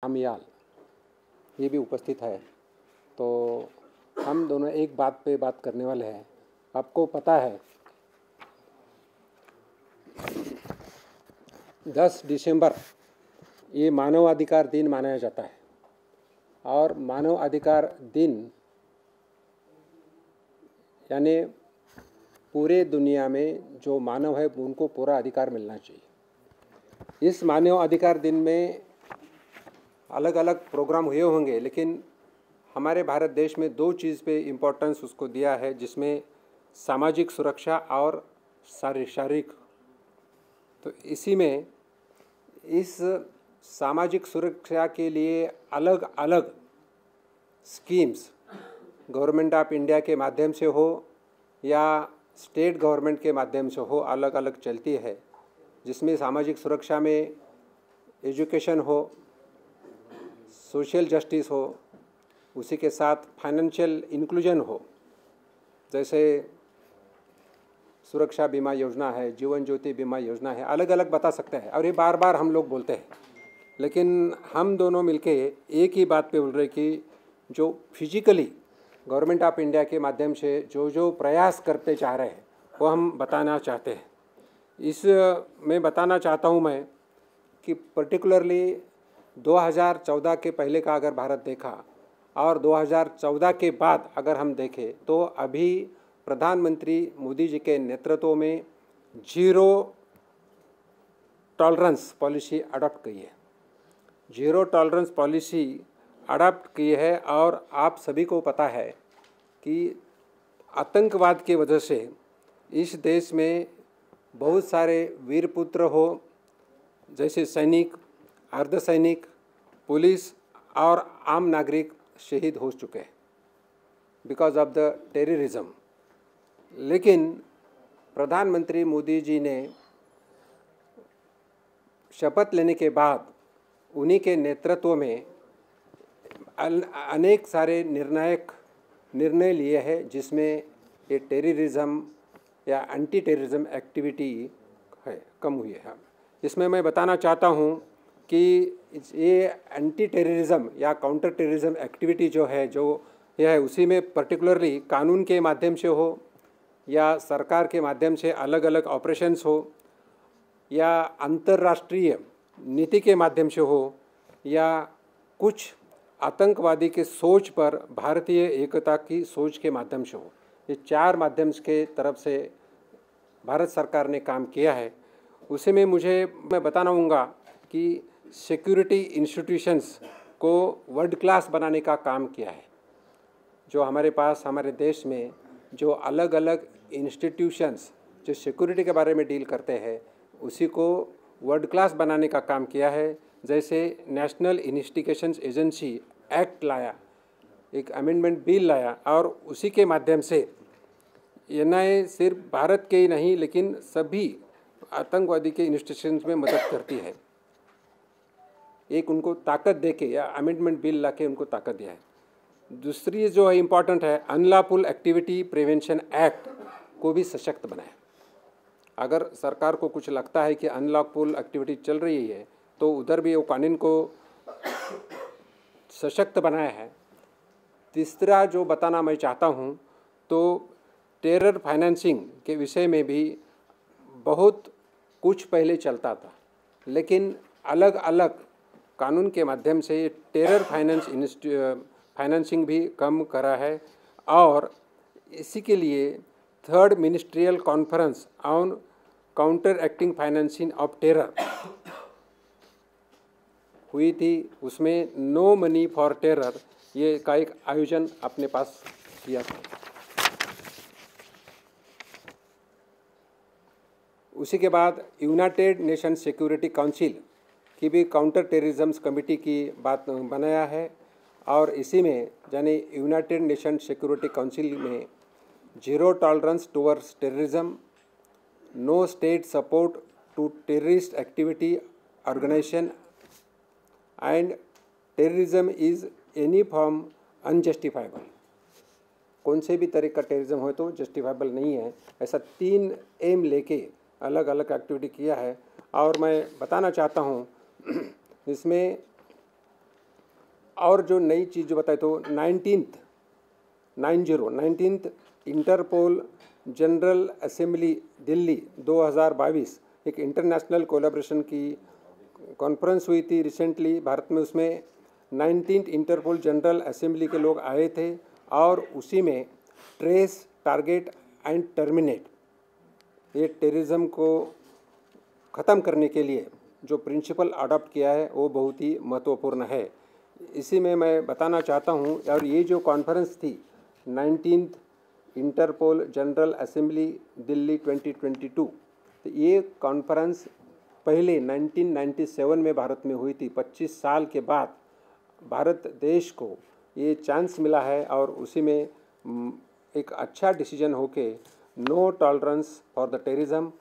अमियाल ये भी उपस्थित है। तो हम दोनों एक बात पे बात करने वाले हैं। आपको पता है 10 दिसंबर ये मानवाधिकार दिन मनाया जाता है और मानवाधिकार दिन यानी पूरे दुनिया में जो मानव है उनको पूरा अधिकार मिलना चाहिए। इस मानव अधिकार दिन में अलग अलग प्रोग्राम हुए होंगे, लेकिन हमारे भारत देश में 2 चीज़ पे इम्पोर्टेंस उसको दिया है, जिसमें सामाजिक सुरक्षा और शारीरिक। तो इसी में इस सामाजिक सुरक्षा के लिए अलग अलग स्कीम्स गवर्नमेंट ऑफ इंडिया के माध्यम से हो या स्टेट गवर्नमेंट के माध्यम से हो, अलग अलग चलती है, जिसमें सामाजिक सुरक्षा में एजुकेशन हो, सोशल जस्टिस हो, उसी के साथ फाइनेंशियल इंक्लूजन हो, जैसे सुरक्षा बीमा योजना है, जीवन ज्योति बीमा योजना है, अलग अलग बता सकते हैं। और ये बार बार हम लोग बोलते हैं, लेकिन हम दोनों मिलके एक ही बात पे बोल रहे कि जो फिजिकली गवर्नमेंट ऑफ इंडिया के माध्यम से जो प्रयास करते चाह रहे हैं वो हम बताना चाहते हैं। इस मैं बताना चाहता हूँ मैं कि पर्टिकुलरली 2014 के पहले का अगर भारत देखा और 2014 के बाद अगर हम देखें तो अभी प्रधानमंत्री मोदी जी के नेतृत्व में जीरो टॉलरेंस पॉलिसी अडॉप्ट की है। जीरो टॉलरेंस पॉलिसी अडॉप्ट की है और आप सभी को पता है कि आतंकवाद की वजह से इस देश में बहुत सारे वीर पुत्र हो, जैसे सैनिक, अर्धसैनिक, पुलिस और आम नागरिक शहीद हो चुके हैं बिकॉज ऑफ द टेररिज्म। लेकिन प्रधानमंत्री मोदी जी ने शपथ लेने के बाद उन्हीं के नेतृत्व में अनेक सारे निर्णय लिए हैं, जिसमें ये टेररिज्म या एंटी टेररिज्म एक्टिविटी है कम हुई है। इसमें मैं बताना चाहता हूँ कि ये एंटी टेररिज्म या काउंटर टेररिज्म एक्टिविटी जो यह है उसी में पर्टिकुलरली कानून के माध्यम से हो या सरकार के माध्यम से अलग अलग ऑपरेशंस हो या अंतर्राष्ट्रीय नीति के माध्यम से हो या कुछ आतंकवादी के सोच पर भारतीय एकता की सोच के माध्यम से हो, ये 4 माध्यम के तरफ से भारत सरकार ने काम किया है। उसी में मैं बताना चाहूँगा कि सिक्योरिटी इंस्टीट्यूशंस को वर्ल्ड क्लास बनाने का काम किया है। जो हमारे पास हमारे देश में जो अलग अलग इंस्टीट्यूशंस जो सिक्योरिटी के बारे में डील करते हैं उसी को वर्ल्ड क्लास बनाने का काम किया है। जैसे नेशनल इन्वेस्टिगेशंस एजेंसी एक्ट लाया, एक अमेंडमेंट बिल लाया और उसी के माध्यम से एनआईए सिर्फ भारत के ही नहीं लेकिन सभी आतंकवादी के इंस्टीट्यूशंस में मदद करती है। एक उनको ताकत देके या अमेंडमेंट बिल लाके उनको ताकत दिया है। दूसरी जो है इम्पॉर्टेंट है, अनलॉफुल एक्टिविटी प्रिवेंशन एक्ट को भी सशक्त बनाया। अगर सरकार को कुछ लगता है कि अनलॉफुल एक्टिविटी चल रही है तो उधर भी वो कानून को सशक्त बनाया है। तीसरा जो बताना मैं चाहता हूँ तो टेरर फाइनेंसिंग के विषय में भी बहुत कुछ पहले चलता था, लेकिन अलग अलग कानून के माध्यम से टेरर फाइनेंसिंग भी कम करा है। और इसी के लिए 3rd ministerial conference on counter acting financing of terror हुई थी, उसमें नो मनी फॉर टेरर ये का एक आयोजन अपने पास किया था। उसी के बाद यूनाइटेड नेशन सिक्योरिटी काउंसिल की भी काउंटर टेररिज्म कमेटी की बात बनाया है और इसी में यानी यूनाइटेड नेशन सिक्योरिटी काउंसिल में zero tolerance towards terrorism, no state support to terrorist activity organisation and terrorism is any form unjustifiable. कौन से भी तरह का टेररिज्म हो तो जस्टिफाइबल नहीं है, ऐसा 3 एम लेके अलग अलग एक्टिविटी किया है। और मैं बताना चाहता हूँ इसमें और जो नई चीज़ जो बताए तो 19th interpole general assembly Delhi 2022 एक इंटरनेशनल कोलैबोरेशन की कॉन्फ्रेंस हुई थी रिसेंटली भारत में। उसमें 19th इंटरपोल जनरल असेंबली के लोग आए थे और उसी में ट्रेस, टारगेट एंड टर्मिनेट ये टेररिज्म को ख़त्म करने के लिए जो प्रिंसिपल अडॉप्ट किया है वो बहुत ही महत्वपूर्ण है। इसी में मैं बताना चाहता हूँ, और ये जो कॉन्फ्रेंस थी 19th interpole general assembly Delhi 2022, तो ये कॉन्फ्रेंस पहले 1997 में भारत में हुई थी। 25 साल के बाद भारत देश को ये चांस मिला है और उसी में एक अच्छा डिसीजन होके no tolerance for the terrorism,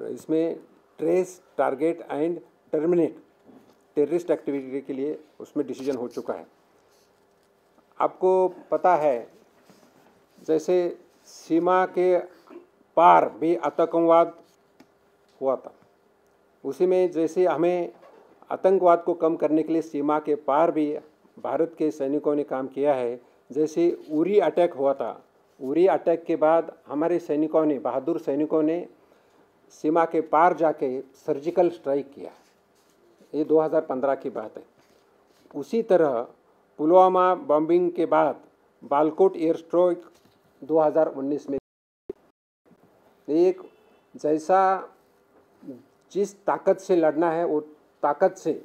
इसमें trace, target and terminate terrorist activity के लिए उसमें डिसीजन हो चुका है। आपको पता है जैसे सीमा के पार भी आतंकवाद हुआ था, उसी में जैसे हमें आतंकवाद को कम करने के लिए सीमा के पार भी भारत के सैनिकों ने काम किया है। जैसे उरी अटैक हुआ था, उरी अटैक के बाद हमारे सैनिकों ने, बहादुर सैनिकों ने सीमा के पार जाके सर्जिकल स्ट्राइक किया। ये 2015 की बात है। उसी तरह पुलवामा बॉम्बिंग के बाद बालाकोट एयर स्ट्राइक 2019 में एक जैसा जिस ताकत से लड़ना है वो ताकत से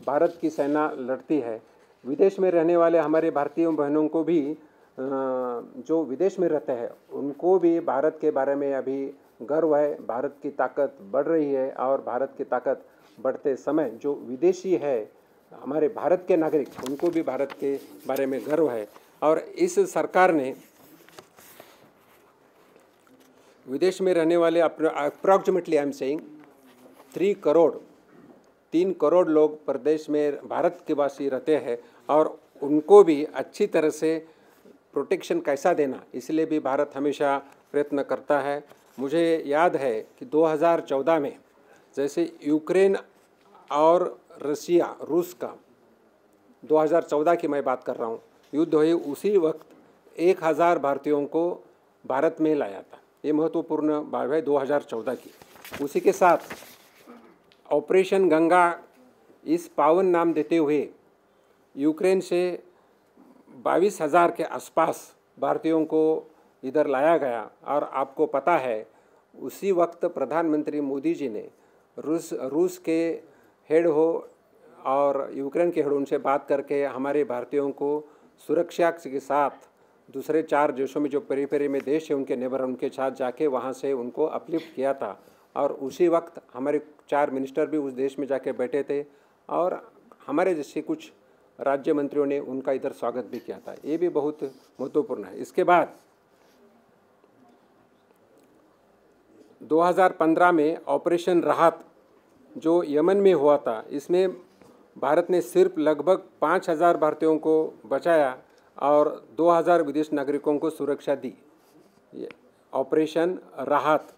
भारत की सेना लड़ती है। विदेश में रहने वाले हमारे भारतीय बहनों को भी, जो विदेश में रहते हैं उनको भी भारत के बारे में अभी गर्व है। भारत की ताकत बढ़ रही है और भारत की ताकत बढ़ते समय जो विदेशी है हमारे भारत के नागरिक, उनको भी भारत के बारे में गर्व है। और इस सरकार ने विदेश में रहने वाले approximately I am saying 3 crore लोग प्रदेश में भारत के वासी रहते हैं और उनको भी अच्छी तरह से प्रोटेक्शन कैसा देना, इसलिए भी भारत हमेशा प्रयत्न करता है। मुझे याद है कि 2014 में जैसे यूक्रेन और रसिया, रूस का 2014 की मैं बात कर रहा हूँ, युद्ध हुई, उसी वक्त 1000 भारतीयों को भारत में लाया था। ये महत्वपूर्ण बात है 2014 की। उसी के साथ ऑपरेशन गंगा इस पावन नाम देते हुए यूक्रेन से 22,000 के आसपास भारतीयों को इधर लाया गया। और आपको पता है उसी वक्त प्रधानमंत्री मोदी जी ने रूस के हेड हो और यूक्रेन के हेड उनसे बात करके हमारे भारतीयों को सुरक्षा के साथ दूसरे 4 देशों में जो पेरीफेरी में देश है उनके नेबर, उनके साथ जाके वहाँ से उनको अपलिफ्ट किया था। और उसी वक्त हमारे 4 मिनिस्टर भी उस देश में जाके बैठे थे और हमारे जैसे कुछ राज्य मंत्रियों ने उनका इधर स्वागत भी किया था। ये भी बहुत महत्वपूर्ण है। इसके बाद 2015 में ऑपरेशन राहत जो यमन में हुआ था, इसमें भारत ने सिर्फ लगभग 5,000 भारतीयों को बचाया और 2,000 विदेश नागरिकों को सुरक्षा दी। ये ऑपरेशन राहत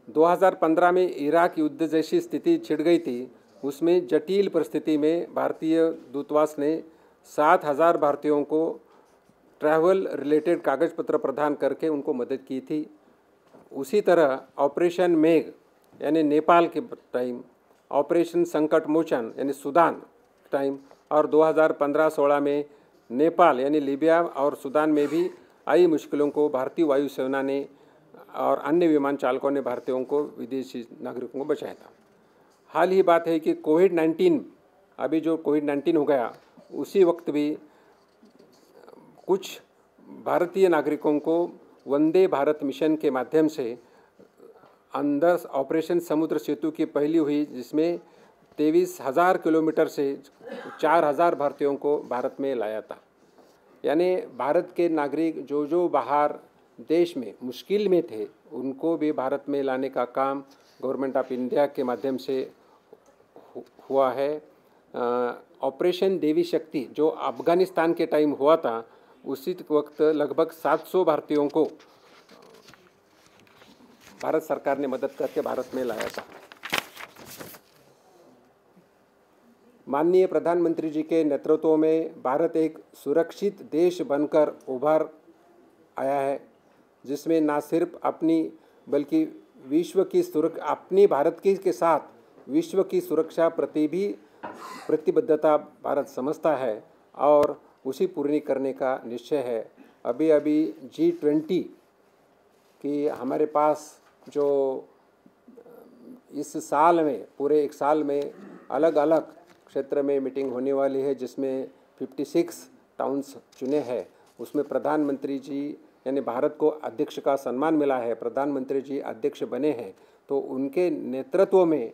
2015 में इराक युद्ध जैसी स्थिति छिड़ गई थी, उसमें जटिल परिस्थिति में भारतीय दूतावास ने 7,000 भारतीयों को ट्रैवल रिलेटेड कागज पत्र प्रदान करके उनको मदद की थी। उसी तरह ऑपरेशन मेघ यानी नेपाल के टाइम, ऑपरेशन संकट मोचन यानी सूडान टाइम, और 2015-16 में नेपाल यानी लीबिया और सूडान में भी आई मुश्किलों को भारतीय वायुसेना ने और अन्य विमान चालकों ने भारतीयों को, विदेशी नागरिकों को बचाया था। हाल ही बात है कि कोविड-19, अभी जो कोविड-19 हो गया, उसी वक्त भी कुछ भारतीय नागरिकों को वंदे भारत मिशन के माध्यम से अंदर ऑपरेशन समुद्र सेतु की पहली हुई, जिसमें 23,000 किलोमीटर से 4,000 भारतीयों को भारत में लाया था। यानी भारत के नागरिक जो बाहर देश में मुश्किल में थे उनको भी भारत में लाने का काम गवर्नमेंट ऑफ इंडिया के माध्यम से हुआ है। ऑपरेशन देवी शक्ति जो अफगानिस्तान के टाइम हुआ था, उसी वक्त लगभग 700 भारतीयों को भारत सरकार ने मदद करके भारत में लाया था। माननीय प्रधानमंत्री जी के नेतृत्व में भारत एक सुरक्षित देश बनकर उभर आया है, जिसमें ना सिर्फ अपनी बल्कि विश्व की अपनी भारत की के साथ विश्व की सुरक्षा प्रति भी प्रतिबद्धता भारत समझता है और उसी पूरी करने का निश्चय है। अभी अभी G20 की हमारे पास जो इस साल में पूरे एक साल में अलग अलग क्षेत्र में मीटिंग होने वाली है, जिसमें 56 टाउन्स चुने हैं। उसमें प्रधानमंत्री जी यानी भारत को अध्यक्ष का सम्मान मिला है, प्रधानमंत्री जी अध्यक्ष बने हैं, तो उनके नेतृत्व में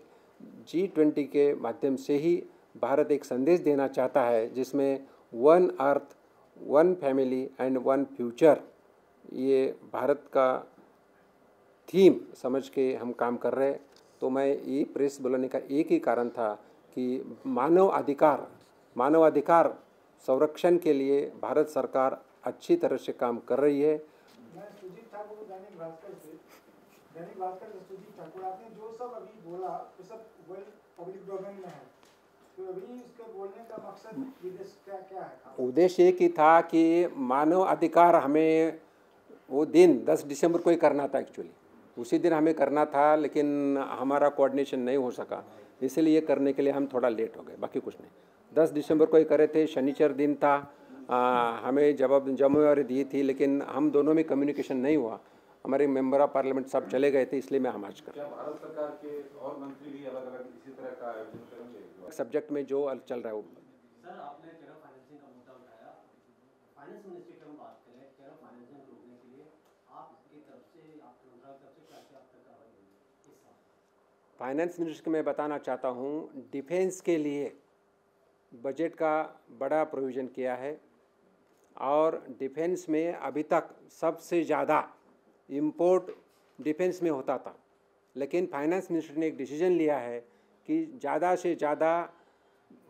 G20 के माध्यम से ही भारत एक संदेश देना चाहता है, जिसमें one earth, one family and one future ये भारत का थीम समझ के हम काम कर रहे हैं। तो मैं ये प्रेस बुलाने का एक ही कारण था कि मानव अधिकार संरक्षण के लिए भारत सरकार अच्छी तरह से काम कर रही है। मैं सुजीत ठाकुर दैनिक भास्कर से सुजीत ठाकुर, आपने जो सब अभी बोला वो सब वर्ल्ड पब्लिक डोमेन में है, तो अभी इसके बोलने का मकसद विदेश क्या है? उद्देश्य एक ही था कि मानव अधिकार हमें वो दिन 10 दिसंबर को ही करना था, एक्चुअली उसी दिन हमें करना था, लेकिन हमारा कोऑर्डिनेशन नहीं हो सका, इसलिए करने के लिए हम थोड़ा लेट हो गए, बाकी कुछ नहीं। 10 दिसंबर को ही करे थे, शनिचर दिन था, हमें जिम्मेवारी दी थी, लेकिन हम दोनों में कम्युनिकेशन नहीं हुआ। हमारे मेंबर ऑफ पार्लियामेंट सब चले गए थे, इसलिए मैं हम आज कर। क्या भारत सरकार के और मंत्री भी अलग अलग इसी तरह का आयोजन करेंगे? सब्जेक्ट में जो चल रहा है वो। सर, आपने टेरर फाइनेंसिंग का मुद्दा उठाया। फाइनेंस मिनिस्ट्री की हम बात करें, टेरर फाइनेंसिंग को रोकने के लिए आपकी तरफ से, आपके मंत्रालय की तरफ से क्या क्या अब तक कार्रवाई हुई है इस साल? फाइनेंस मिनिस्टर को मैं बताना चाहता हूँ, डिफेंस के लिए बजट का बड़ा प्रोविज़न किया है और डिफेंस में अभी तक सबसे ज़्यादा इंपोर्ट डिफेंस में होता था, लेकिन फाइनेंस मिनिस्टर ने एक डिसीजन लिया है कि ज़्यादा से ज़्यादा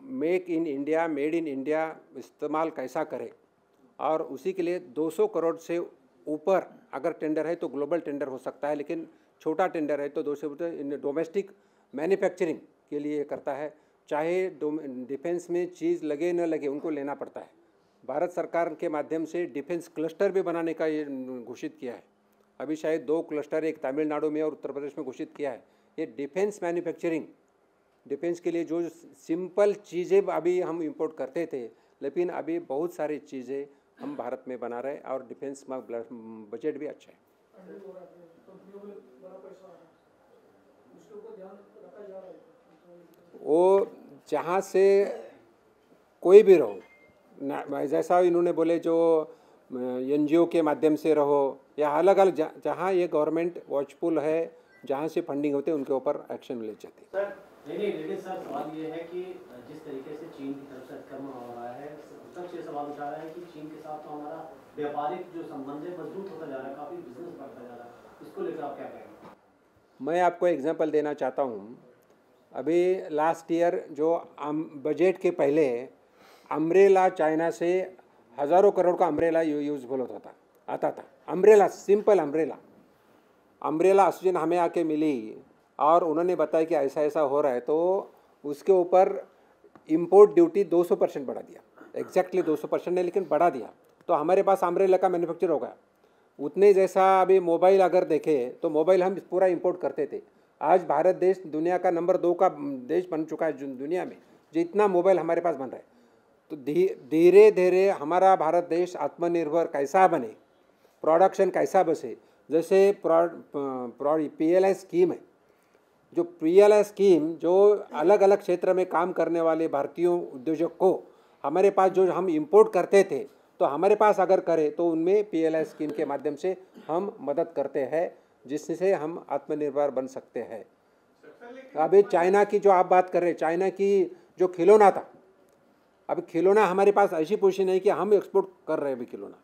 मेड इन इंडिया इस्तेमाल कैसा करें, और उसी के लिए 200 करोड़ से ऊपर अगर टेंडर है तो ग्लोबल टेंडर हो सकता है, लेकिन छोटा टेंडर है तो 200 डोमेस्टिक मैन्युफैक्चरिंग के लिए करता है। चाहे डिफेंस में चीज़ लगे न लगे उनको लेना पड़ता है। भारत सरकार के माध्यम से डिफेंस क्लस्टर भी बनाने का ये घोषित किया है। अभी शायद 2 क्लस्टर, एक तमिलनाडु में और उत्तर प्रदेश में घोषित किया है। ये डिफेंस मैन्युफैक्चरिंग, डिफेंस के लिए जो सिंपल चीज़ें अभी हम इंपोर्ट करते थे, लेकिन अभी बहुत सारी चीज़ें हम भारत में बना रहे हैं और डिफेंस में बजट भी अच्छा है। वो जहाँ से कोई भी रहो, जैसा इन्होंने बोले जो NGO के माध्यम से रहो या अलग अलग जहाँ ये गवर्नमेंट वॉचफुल है, जहाँ से फंडिंग होते हैं उनके ऊपर एक्शन ले जाते हैं। सर, लेकिन सर सवाल ये है कि जिस तरीके से चीन की तरफ से आक्रमण हो रहा है, तब से सवाल उठा रहा है कि चीन के साथ तो हमारा व्यापारिक जो संबंध है मजबूत होता जा रहा है, काफ़ी बिजनेस बढ़ता जा रहा है, इसको लेकर आप क्या कहेंगे? मैं आपको एग्जांपल देना चाहता हूँ। अभी लास्ट ईयर जो बजट के पहले अम्ब्रेला चाइना से हज़ारों करोड़ का अम्ब्रेला यूजफुल आता था। अम्ब्रेला, सिंपल अम्ब्रेला ऑक्सीजन हमें आके मिली और उन्होंने बताया कि ऐसा ऐसा हो रहा है, तो उसके ऊपर इंपोर्ट ड्यूटी 200% बढ़ा दिया। एग्जैक्टली 200% नहीं, लेकिन बढ़ा दिया, तो हमारे पास अम्ब्रेला का मैन्युफैक्चर हो गया। उतने जैसा अभी मोबाइल अगर देखें तो मोबाइल हम पूरा इंपोर्ट करते थे। आज भारत देश दुनिया का नंबर 2 का देश बन चुका है दुनिया में, जितना मोबाइल हमारे पास बन रहा है। तो धीरे धीरे हमारा भारत देश आत्मनिर्भर कैसा बने, प्रोडक्शन कैसा बसे। जैसे PLI स्कीम है, जो PLI स्कीम जो अलग अलग क्षेत्र में काम करने वाले भारतीय उद्योजक को हमारे पास जो हम इंपोर्ट करते थे, तो हमारे पास अगर करें तो उनमें PLI स्कीम के माध्यम से हम मदद करते हैं, जिससे हम आत्मनिर्भर बन सकते हैं। अभी चाइना की जो आप बात कर रहे हैं, चाइना की जो खिलौना था, अभी खिलौना हमारे पास ऐसी पोजीशन है कि हम एक्सपोर्ट कर रहे हैं अभी खिलौना,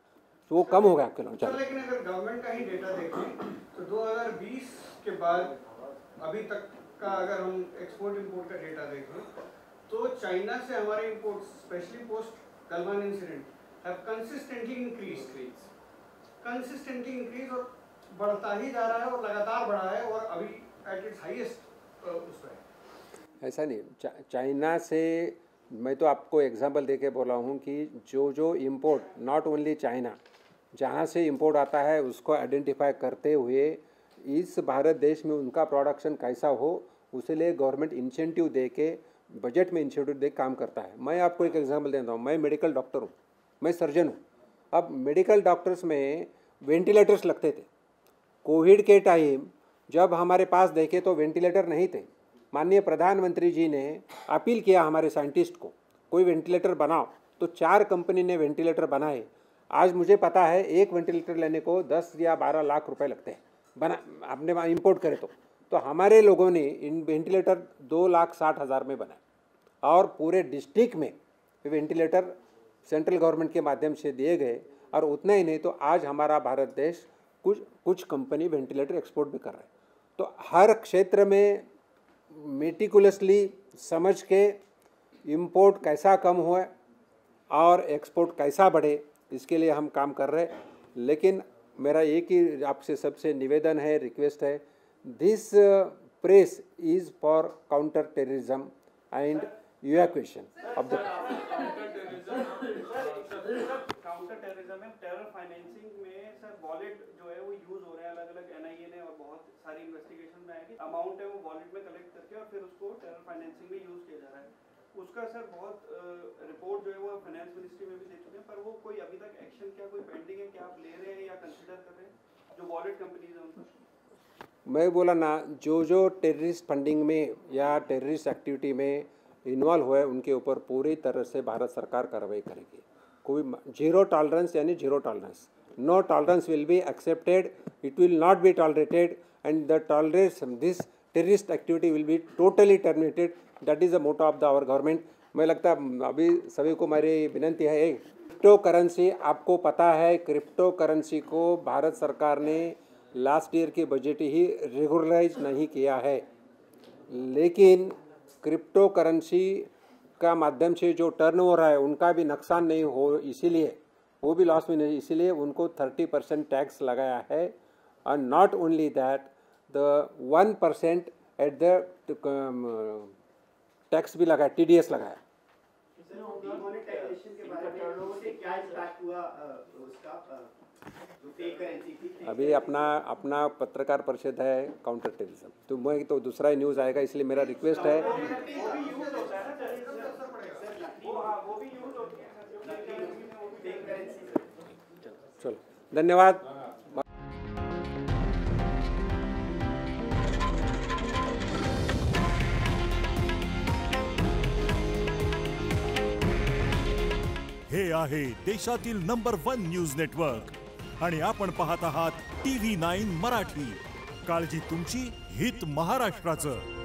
तो वो कम हो गया खिलौना। लेकिन अगर गवर्नमेंट का ही डेटा देखें तो 2020 के बाद अभी तक का अगर हम एक्सपोर्ट इंपोर्ट का डेटा देखें तो चाइना से हमारे import specially post Galwan incident have consistently increase और बढ़ता ही जा रहा है और लगातार बढ़ा है और अभी एट इट्स हाईएस्ट उस पर है। ऐसा नहीं, चाइना से मैं तो आपको एग्जांपल देके बोला हूँ कि जो इंपोर्ट, नॉट ओनली चाइना, जहाँ से इंपोर्ट आता है उसको आइडेंटिफाई करते हुए इस भारत देश में उनका प्रोडक्शन कैसा हो, उसके लिए गवर्नमेंट इंसेंटिव दे के, बजट में इंसेंटिव दे काम करता है। मैं आपको एक एग्जांपल देता हूँ। मैं मेडिकल डॉक्टर हूँ, मैं सर्जन हूँ। अब मेडिकल डॉक्टर्स में वेंटिलेटर्स लगते थे। कोविड के टाइम जब हमारे पास देखे तो वेंटिलेटर नहीं थे। माननीय प्रधानमंत्री जी ने अपील किया हमारे साइंटिस्ट को, कोई वेंटिलेटर बनाओ, तो 4 कंपनी ने वेंटिलेटर बनाए। आज मुझे पता है एक वेंटिलेटर लेने को 10 या 12 लाख रुपए लगते हैं, बना अपने इंपोर्ट करें तो हमारे लोगों ने इन वेंटिलेटर 2,60,000 में बनाए और पूरे डिस्ट्रिक्ट में वेंटिलेटर सेंट्रल गवर्नमेंट के माध्यम से दिए गए। और उतना ही नहीं तो आज हमारा भारत देश कुछ कंपनी वेंटिलेटर एक्सपोर्ट भी कर रहे हैं। तो हर क्षेत्र में मेटिकुलसली समझ के इंपोर्ट कैसा कम हुआ और एक्सपोर्ट कैसा बढ़े, इसके लिए हम काम कर रहे हैं। लेकिन मेरा एक ही आपसे सबसे निवेदन है, रिक्वेस्ट है, this press is for counter terrorism and evacuation of the counter terrorism में टेरर फाइनेंसिंग में सर वॉलेट जो है वो यूज हो रहे हैं अलग-अलग एनआईए ने और बहुत सारी इन्वेस्टिगेशन में है कि अमाउंट है वो वॉलेट में कलेक्ट करके और फिर उसको टेरर फाइनेंसिंग में यूज किया जा रहा है। उसका सर बहुत रिपोर्ट जो है वो फाइनेंस मिनिस्ट्री में भी दे चुके हैं, पर वो कोई अभी तक एक्शन क्या कोई पेंडिंग है, क्या आप ले रहे हैं या कंसीडर कर रहे हैं जो वॉलेट कंपनीज हैं उन पर? मैं बोला ना, जो टेररिस्ट फंडिंग में या टेररिस्ट एक्टिविटी में इन्वॉल्व हुए उनके ऊपर पूरी तरह से भारत सरकार कार्रवाई करेगी। कोई जीरो टॉलरेंस यानी zero tolerance, no tolerance will be accepted, it will not be tolerated and the tolerance this terrorist activity will be totally terminated. That is the motto of the our government. मैं लगता है अभी सभी को मेरी विनंती है, क्रिप्टो करेंसी, आपको पता है क्रिप्टो करेंसी को भारत सरकार ने लास्ट ईयर के बजट ही रेगुलराइज नहीं किया है, लेकिन क्रिप्टो करेंसी का माध्यम से जो टर्न हो रहा है उनका भी नुकसान नहीं हो, इसीलिए वो भी लॉस में नहीं, इसीलिए उनको 30% टैक्स लगाया है। और not only that, the 1% at the tax भी लगाया, TDS लगाया। अभी अपना पत्रकार परिषद है काउंटर टेररिज्म, तो मैं तो दूसरा ही न्यूज़ आएगा, इसलिए मेरा रिक्वेस्ट है। चलो, धन्यवाद। हे आहे देशातील नंबर 1 न्यूज नेटवर्क आणि आपण पाहत आहात TV9 मराठी। काळजी तुमची, हित महाराष्ट्राचं।